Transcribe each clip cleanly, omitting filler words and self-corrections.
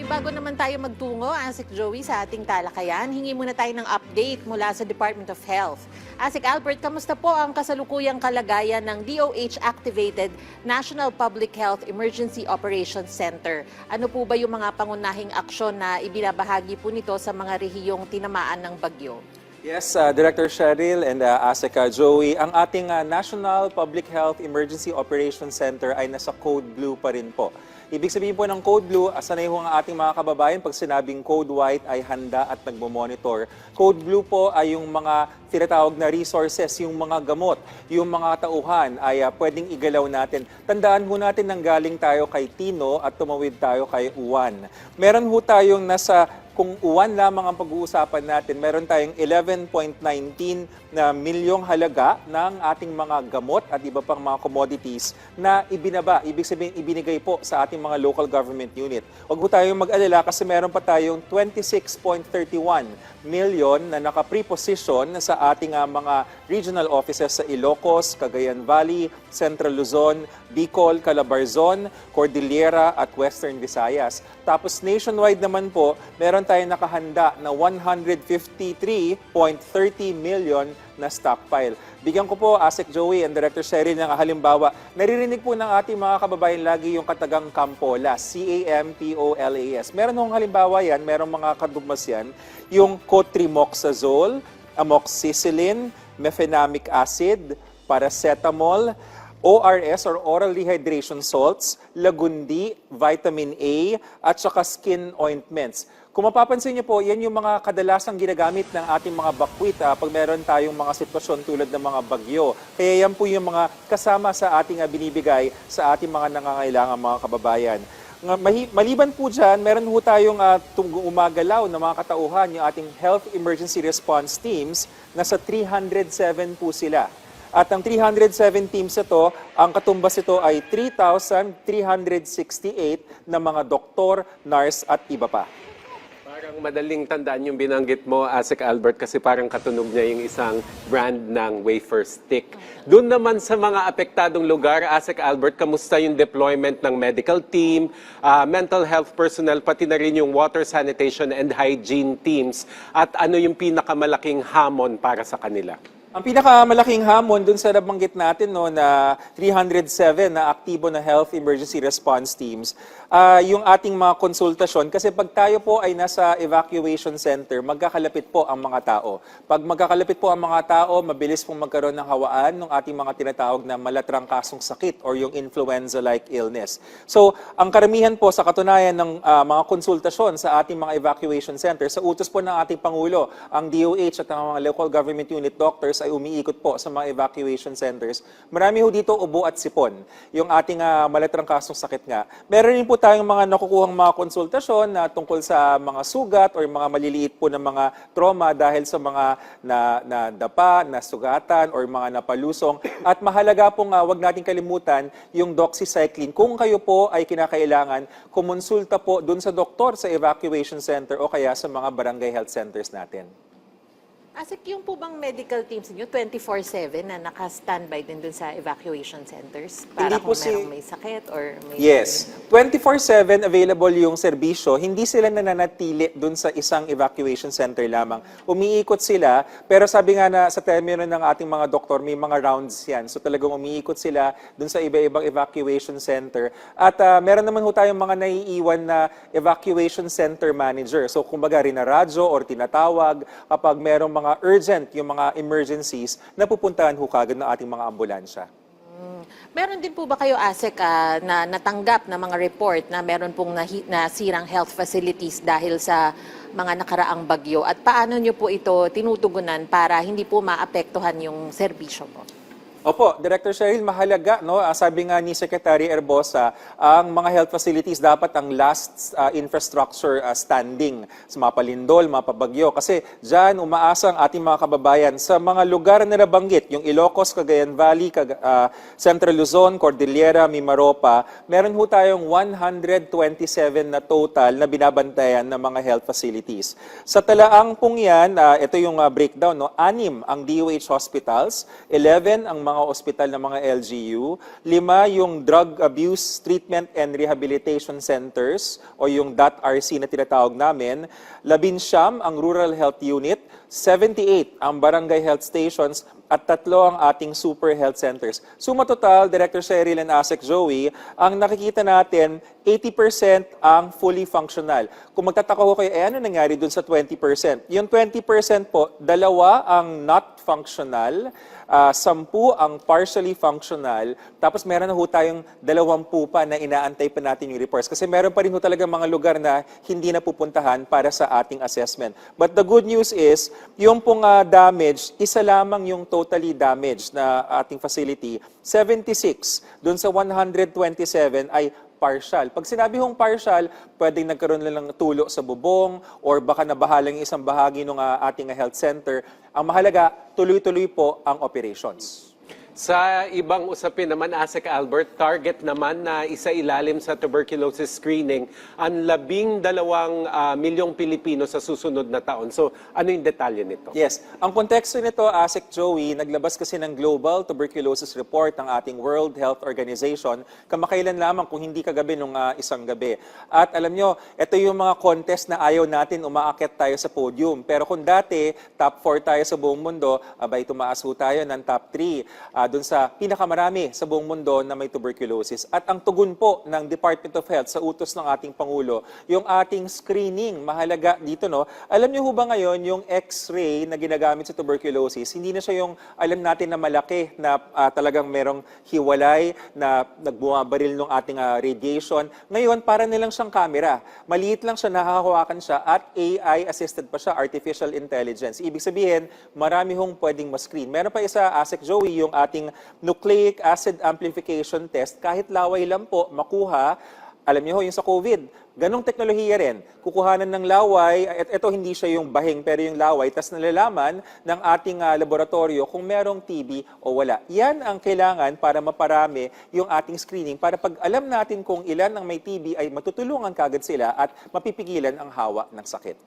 Bago naman tayo magtungo, Asik Joey, sa ating talakayan, hingi muna tayo ng update mula sa Department of Health. Asik Albert, kamusta po ang kasalukuyang kalagayan ng DOH-activated National Public Health Emergency Operations Center? Ano po ba yung mga pangunahing aksyon na ibinabahagi po nito sa mga rehiyong tinamaan ng bagyo? Yes, Director Cheryl and Asik Joey, ang ating National Public Health Emergency Operations Center ay nasa Code Blue pa rin po. Ibig sabihin po ng Code Blue, sanay ho ang ating mga kababayan pag sinabing Code White ay handa at nagmo-monitor. Code Blue po ay yung mga tinatawag na resources, yung mga gamot, yung mga tauhan ay pwedeng igalaw natin. Tandaan ho natin nang galing tayo kay Tino at tumawid tayo kay Uwan. Meron ho tayong nasa, kung Uwan lamang ang pag-uusapan natin, meron tayong 11.19 na milyong halaga ng ating mga gamot at iba pang mga commodities na ibinaba, ibig sabihin ibinigay po sa ating mga local government unit. Huwag po tayong mag-alala kasi meron pa tayong 26.31 million na naka-preposition sa ating mga regional offices sa Ilocos, Cagayan Valley, Central Luzon, Bicol, Calabarzon, Cordillera at Western Visayas. Tapos nationwide naman po, meron tayong nakahanda na 153.30 million na stockpile. Bigyan ko po, Asik Joey and Director Cheryl, ng halimbawa. Naririnig po ng ating mga kababayan lagi yung katagang Campolas, C-A-M-P-O-L-A-S. Meron hong halimbawa yan, merong mga kadugmas yan, yung cotrimoxazole, amoxicillin, mefenamic acid, paracetamol, ORS or oral rehydration salts, lagundi, vitamin A, at saka skin ointments. Kung mapapansin niyo po, yan yung mga kadalasang ginagamit ng ating mga bakwit pag meron tayong mga sitwasyon tulad ng mga bagyo. Kaya yan po yung mga kasama sa ating binibigay sa ating mga nangangailangan mga kababayan. Maliban po dyan, meron po tayong umagalaw na mga katauhan, yung ating Health Emergency Response Teams, nasa 307 po sila. At ang 307 teams ito, ang katumbas ito ay 3,368 na mga doktor, nurse at iba pa. Parang madaling tandaan yung binanggit mo, Asik Albert, kasi parang katunog niya yung isang brand ng wafer stick. Doon naman sa mga apektadong lugar, Asik Albert, kamusta yung deployment ng medical team, mental health personnel, pati na rin yung water sanitation and hygiene teams, at ano yung pinakamalaking hamon para sa kanila? Ang pinakamalaking hamon dun sa nabanggit natin na 307 na aktibo na health emergency response teams, yung ating mga konsultasyon. Kasi pag tayo po ay nasa evacuation center, magkakalapit po ang mga tao. Pag magkakalapit po ang mga tao, mabilis pong magkaroon ng hawaan ng ating mga tinatawag na malatrangkasong sakit or yung influenza-like illness. So, ang karamihan po sa katunayan ng mga konsultasyon sa ating mga evacuation center, sa utos po ng ating Pangulo, ang DOH at ang mga local government unit doctors ay umiikot po sa mga evacuation centers. Marami ho dito ubo at sipon, yung ating malatrangkasong sakit nga. Meron rin po tayong mga nakukuhang mga konsultasyon na tungkol sa mga sugat or mga maliliit po na mga trauma dahil sa mga nadapa, nasugatan or mga napalusong. At mahalaga pong wag nating kalimutan yung doxycycline. Kung kayo po ay kinakailangan, kumonsulta po dun sa doktor sa evacuation center o kaya sa mga barangay health centers natin. Asik, yung po bang medical teams niyo 24/7 na naka-standby din dun sa evacuation centers? Para Hindi kung po merong may sakit or may... Yes. 24/7 available yung serbisyo. Hindi sila nananatili dun sa isang evacuation center lamang. Umiikot sila, pero sabi nga na sa termino ng ating mga doktor, may mga rounds yan. So talagang umiikot sila dun sa iba-ibang evacuation center. At meron naman ho tayong mga naiiwan na evacuation center manager. So kumbaga rin na radyo or tinatawag kapag merong mga urgent, yung mga emergencies, na pupuntahan ho kagad ng ating mga ambulansya. Meron din po ba kayo, Asik, na natanggap na mga report na meron pong nasirang health facilities dahil sa mga nakaraang bagyo? At paano nyo po ito tinutugunan para hindi po maapektuhan yung serbisyo mo? Opo, Director Cheryl, mahalaga, no? Sabi nga ni Secretary Erbosa, ang mga health facilities dapat ang last infrastructure standing sa mga palindol, mga pabagyo. Kasi dyan umaasa ang ating mga kababayan sa mga lugar na nabanggit, yung Ilocos, Cagayan Valley, Central Luzon, Cordillera, Mimaropa, meron ho tayong 127 na total na binabantayan ng mga health facilities. Sa talaang pong yan, ito yung breakdown, no? 6 ang DOH hospitals, 11 ang mga mga ospital ng mga LGU, 5 yung Drug Abuse Treatment and Rehabilitation Centers o yung DATRC na tinatawag namin, 19 ang Rural Health Unit, 78 ang Barangay Health Stations, at 3 ang ating super health centers. Suma total, Director Cheryl and ASEC Joey, ang nakikita natin, 80% ang fully functional. Kung magtataka ko kayo, ano nangyari dun sa 20%? Yung 20% po, 2 ang not functional, 10 ang partially functional, tapos meron na ho tayong 20 pa na inaantay pa natin yung reports. Kasi meron pa rin ho talaga mga lugar na hindi na pupuntahan para sa ating assessment. But the good news is, yung pong damage, isa lamang yung totally damaged na ating facility. 76 dun sa 127 ay partial. Pag sinabi hong partial, pwedeng nagkaroon lang ng tulo sa bubong or baka nabahalang isang bahagi ng ating health center. Ang mahalaga, tuloy-tuloy po ang operations. Sa ibang usapin naman, ASEC Albert, target naman na isailalim sa tuberculosis screening ang 12 milyong Pilipino sa susunod na taon. So, ano yung detalye nito? Yes. Ang konteksto nito, ASEC Joey, naglabas kasi ng Global Tuberculosis Report ng ating World Health Organization kamakailan lamang kung hindi kagabi nung isang gabi. At alam nyo, ito yung mga contest na ayaw natin umaakit tayo sa podium. Pero kung dati, top 4 tayo sa buong mundo, abay tumaas ho tayo ng top 3. Doon sa pinakamarami sa buong mundo na may tuberculosis. At ang tugon po ng Department of Health sa utos ng ating Pangulo, yung ating screening, mahalaga dito, no? Alam niyo ho ba ngayon, yung X-ray na ginagamit sa tuberculosis, hindi na siya yung alam natin na malaki na talagang merong hiwalay na nagbumabaril ng ating radiation. Ngayon, para nilang siyang camera. Maliit lang siya, nakakahawakan siya at AI-assisted pa siya, artificial intelligence. Ibig sabihin, marami hong pwedeng ma-screen. Meron pa isa, ASEC Joey, yung ating nucleic acid amplification test, kahit laway lang po makuha, alam niyo ho, yung sa COVID, ganong teknolohiya rin. Kukuhanan ng laway, ito hindi siya yung bahing, pero yung laway, tas nalalaman ng ating laboratorio kung merong TB o wala. Yan ang kailangan para maparami yung ating screening, para pag alam natin kung ilan ang may TB, ay matutulungan kagad sila at mapipigilan ang hawa ng sakit.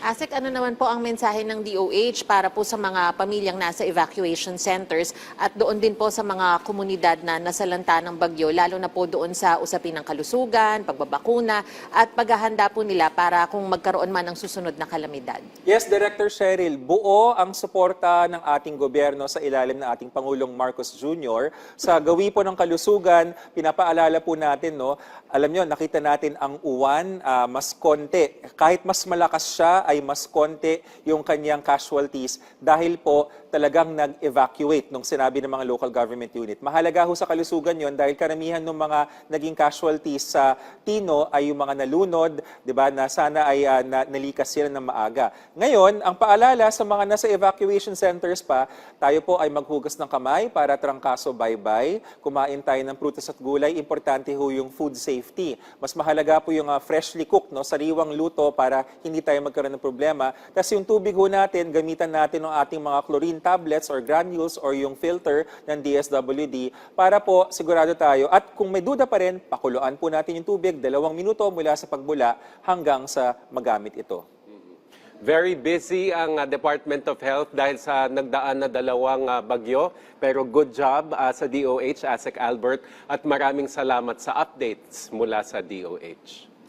ASEC, ano naman po ang mensahe ng DOH para po sa mga pamilyang nasa evacuation centers at doon din po sa mga komunidad na nasalanta ng bagyo, lalo na po doon sa usapin ng kalusugan, pagbabakuna at paghahanda po nila para kung magkaroon man ng susunod na kalamidad? Yes, Director Cheryl, buo ang suporta ng ating gobyerno sa ilalim ng ating Pangulong Marcos Jr. Sa gawi po ng kalusugan, pinapaalala po natin, no, alam nyo, nakita natin ang uwan, mas konti. Kahit mas malakas siya, ay mas konti yung kanyang casualties dahil po talagang nag-evacuate nung sinabi ng mga local government unit. Mahalaga ho sa kalusugan yon dahil karamihan ng mga naging casualties sa Tino ay yung mga nalunod, di ba, na sana ay nalikas sila ng maaga. Ngayon, ang paalala sa mga nasa evacuation centers pa, tayo po ay maghugas ng kamay para trangkaso bye-bye, kumain tayo ng prutas at gulay, importante ho yung food safety. Mas mahalaga po yung freshly cooked, no, sariwang luto para hindi tayo magkaroon ng problema. Tapos yung tubig ho natin, gamitan natin ng ating mga chlorine tablets or granules or yung filter ng DSWD para po sigurado tayo. At kung may duda pa rin, pakuluan po natin yung tubig 2 minuto mula sa pagbula hanggang sa magamit ito. Very busy ang Department of Health dahil sa nagdaan na 2 bagyo. Pero good job sa DOH, ASEC Albert, at maraming salamat sa updates mula sa DOH.